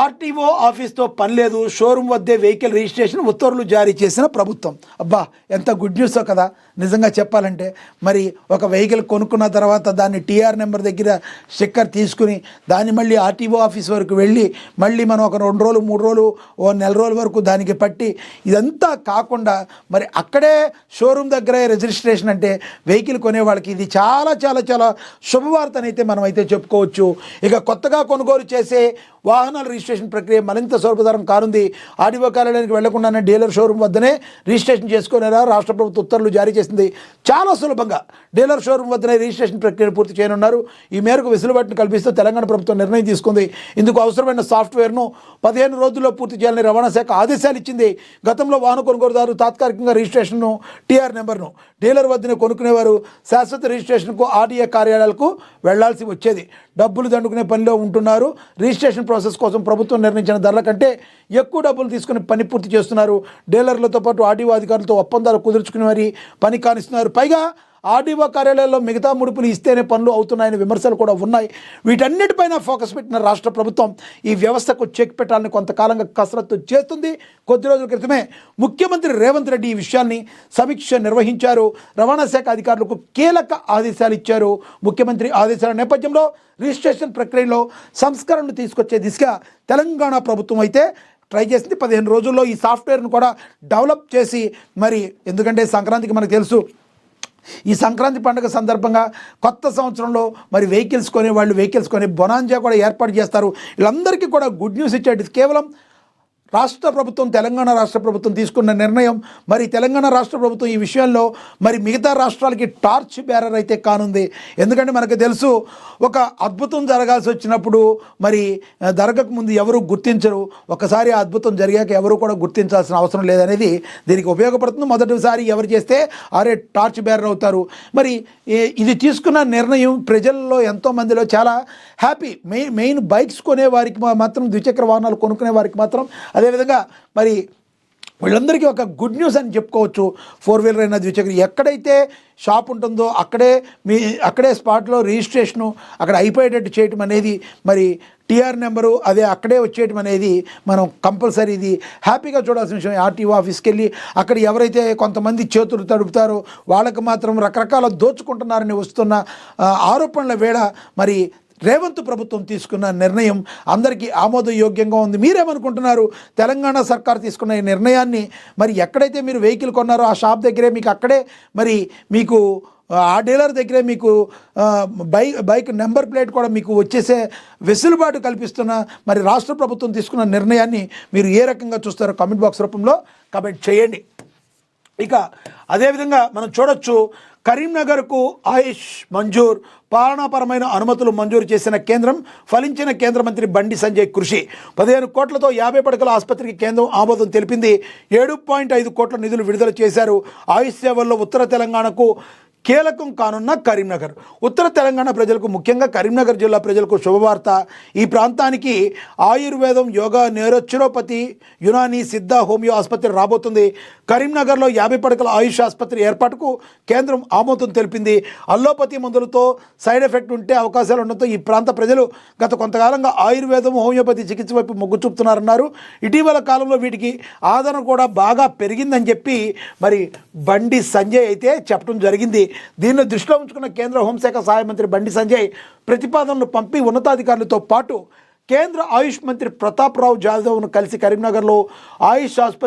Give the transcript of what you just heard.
RTO ఆఫీస్తో పని లేదు, showroom వద్దే వెహికల్ రిజిస్ట్రేషన్ ఉత్తర్వులు జారీ చేసిన ప్రభుత్వం. అబ్బా, ఎంత గుడ్ న్యూస్ కదా నిజంగా చెప్పాలంటే. మరి ఒక వెహికల్ కొనుక్కున్న తర్వాత దాన్ని టీఆర్ నెంబర్ దగ్గర స్టిక్కర్ తీసుకుని దాన్ని మళ్ళీ ఆర్టీఓ ఆఫీస్ వరకు వెళ్ళి మళ్ళీ మనం ఒక 2 రోజులు 3 రోజులు నెల రోజుల వరకు దానికి పట్టి ఇదంతా కాకుండా మరి అక్కడే షోరూమ్ దగ్గరే రిజిస్ట్రేషన్ అంటే వెహికల్ కొనే వాళ్ళకి ఇది చాలా చాలా చాలా శుభవార్తనైతే మనం అయితే చెప్పుకోవచ్చు. ఇక కొత్తగా కొనుగోలు చేసే వాహనాల రిజిస్ట్రేషన్ ప్రక్రియ మరింత సులభతరం కానుంది. ఆర్టీఓ కార్యాలయానికి వెళ్లకుండానే డీలర్ షోరూమ్ వద్దనే రిజిస్ట్రేషన్ చేసుకునేలా రాష్ట్ర ప్రభుత్వం ఉత్తర్వులు జారీ చేసింది. చాలా సులభంగా డీలర్ షోరూమ్ వద్దనే రిజిస్ట్రేషన్ ప్రక్రియను పూర్తి చేయనున్నారు. ఈ మేరకు వెసులుబాటును కల్పిస్తూ తెలంగాణ ప్రభుత్వం నిర్ణయం తీసుకుంది. ఇందుకు అవసరమైన సాఫ్ట్వేర్ను 15 రోజుల్లో పూర్తి చేయాలని రవాణా శాఖ ఆదేశాలు ఇచ్చింది. గతంలో వాహన కొనుగోలుదారు తాత్కాలికంగా రిజిస్ట్రేషన్ను టీఆర్ నెంబర్ను డీలర్ వద్దనే కొనుక్కునేవారు. శాశ్వత రిజిస్ట్రేషన్కు ఆర్టీఏ కార్యాలయాలకు వెళ్లాల్సి వచ్చేది. డబ్బులు దండుకునే పనిలో ఉంటున్నారు. రిజిస్ట్రేషన్ ప్రాసెస్ కోసం ప్రభుత్వం నిర్ణయించిన ధరల కంటే ఎక్కువ డబ్బులు తీసుకుని పని పూర్తి చేస్తున్నారు. డీలర్లతో పాటు ఆర్టీఓ అధికారులతో ఒప్పందాలు కుదుర్చుకుని మరీ పని కానిస్తున్నారు. పైగా ఆర్టీఓ కార్యాలయాల్లో మిగతా ముడుపులు ఇస్తేనే పనులు అవుతున్నాయని విమర్శలు కూడా ఉన్నాయి. వీటన్నిటిపైన ఫోకస్ పెట్టిన రాష్ట్ర ప్రభుత్వం ఈ వ్యవస్థకు చెక్ పెట్టాలని కొంతకాలంగా కసరత్తు చేస్తుంది. కొద్ది రోజుల క్రితమే ముఖ్యమంత్రి రేవంత్ రెడ్డి ఈ విషయాన్ని సమీక్ష నిర్వహించారు. రవాణా శాఖ అధికారులకు కీలక ఆదేశాలు ఇచ్చారు. ముఖ్యమంత్రి ఆదేశాల నేపథ్యంలో రిజిస్ట్రేషన్ ప్రక్రియలో సంస్కరణలు తీసుకొచ్చే దిశగా తెలంగాణ ప్రభుత్వం అయితే ట్రై చేసింది. 15 రోజుల్లో ఈ సాఫ్ట్వేర్ను కూడా డెవలప్ చేసి మరి ఎందుకంటే సంక్రాంతికి మనకు తెలుసు, ఈ సంక్రాంతి పండుగ సందర్భంగా కొత్త సంవత్సరంలో మరి వెహికల్స్ కొనే బొనాంజా కూడా ఏర్పాటు చేస్తారు. వీళ్ళందరికీ కూడా గుడ్ న్యూస్ ఇచ్చేది కేవలం రాష్ట్ర ప్రభుత్వం, తెలంగాణ రాష్ట్ర ప్రభుత్వం తీసుకున్న నిర్ణయం. మరి తెలంగాణ రాష్ట్ర ప్రభుత్వం ఈ విషయంలో మరి మిగతా రాష్ట్రాలకి టార్చ్ బేరర్ అయితే కానుంది. ఎందుకంటే మనకు తెలుసు, ఒక అద్భుతం జరగాల్సి వచ్చినప్పుడు మరి జరగక ముందు ఎవరు గుర్తించరు. ఒకసారి ఆ అద్భుతం జరిగాక ఎవరు కూడా గుర్తించాల్సిన అవసరం లేదనేది దీనికి ఉపయోగపడుతుంది. మొదటిసారి ఎవరు చేస్తే ఆరే టార్చ్ బేరర్ అవుతారు. మరి ఇది తీసుకున్న నిర్ణయం ప్రజల్లో ఎంతోమందిలో చాలా హ్యాపీ. మెయిన్ బైక్స్ కొనే వారికి మాత్రం, ద్విచక్ర వాహనాలు కొనుక్కునే వారికి మాత్రం, అదేవిధంగా మరి వీళ్ళందరికీ ఒక గుడ్ న్యూస్ అని చెప్పుకోవచ్చు. 4 వీలర్ అయినా ద్విచక్ర ఎక్కడైతే షాప్ ఉంటుందో అక్కడే స్పాట్లో రిజిస్ట్రేషను అక్కడ అయిపోయేటట్టు చేయటం అనేది, మరి టీఆర్ నెంబరు అదే అక్కడే వచ్చేయటం అనేది మనం కంపల్సరీ ఇది హ్యాపీగా చూడాల్సిన విషయం. ఆర్టీఓ ఆఫీస్కి వెళ్ళి అక్కడ ఎవరైతే కొంతమంది చేతులు తడుపుతారో వాళ్ళకి మాత్రం రకరకాల దోచుకుంటున్నారని వస్తున్న ఆరోపణల వేళ మరి రేవంత్ ప్రభుత్వం తీసుకున్న నిర్ణయం అందరికీ ఆమోదయోగ్యంగా ఉంది. మీరేమనుకుంటున్నారు? తెలంగాణ సర్కార్ తీసుకున్న ఈ నిర్ణయాన్ని మరి ఎక్కడైతే మీరు వెహికల్ కొన్నారో ఆ షాప్ దగ్గరే మీకు అక్కడే మరి మీకు ఆ డీలర్ దగ్గరే మీకు బైక్ నెంబర్ ప్లేట్ కూడా మీకు వచ్చేసే వెసులుబాటు కల్పిస్తున్న మరి రాష్ట్ర ప్రభుత్వం తీసుకున్న నిర్ణయాన్ని మీరు ఏ రకంగా చూస్తారో కామెంట్ బాక్స్ రూపంలో కామెంట్ చేయండి. ఇక అదేవిధంగా మనం చూడొచ్చు, కరీంనగర్కు ఆయుష్ మంజూర్, పాలనాపరమైన అనుమతులు మంజూరు చేసిన కేంద్రం, ఫలించిన కేంద్ర మంత్రి బండి సంజయ్ కృషి. 15 కోట్లతో 50 పడకల ఆసుపత్రికి కేంద్రం ఆమోదం తెలిపింది. 7.5 కోట్ల నిధులు విడుదల చేశారు. ఆయుష్ సేవల్లో ఉత్తర తెలంగాణకు కీలకం కానున్న కరీంనగర్. ఉత్తర తెలంగాణ ప్రజలకు, ముఖ్యంగా కరీంనగర్ జిల్లా ప్రజలకు శుభవార్త. ఈ ప్రాంతానికి ఆయుర్వేదం, యోగా, న్యూరోపతి, యునాని, సిద్ధ, హోమియో ఆసుపత్రి రాబోతుంది. కరీంనగర్లో 50 పడకల ఆయుష్ ఆసుపత్రి ఏర్పాటుకు కేంద్రం ఆమోదం తెలిపింది. అల్లోపతి మందులతో సైడ్ ఎఫెక్ట్ ఉంటే అవకాశాలు ఉండడంతో ఈ ప్రాంత ప్రజలు గత కొంతకాలంగా ఆయుర్వేదం, హోమియోపతి చికిత్స వైపు మొగ్గు చూపుతున్నారన్నారు. ఇటీవల కాలంలో వీటికి ఆదరణ కూడా బాగా పెరిగిందని చెప్పి మరి బండి సంజయ్ అయితే చెప్పడం జరిగింది. దీన్ని దృష్టిలో ఉంచుకున్న కేంద్ర హోంశాఖ సహాయ మంత్రి బండి సంజయ్ ప్రతిపాదనలు పంపి ఉన్నతాధికారులతో పాటు కేంద్ర ఆయుష్ మంత్రి ప్రతాప్ రావు జాదవ్ను కలిసి కరీంనగర్లో ఆయుష్ ఆసుపత్రి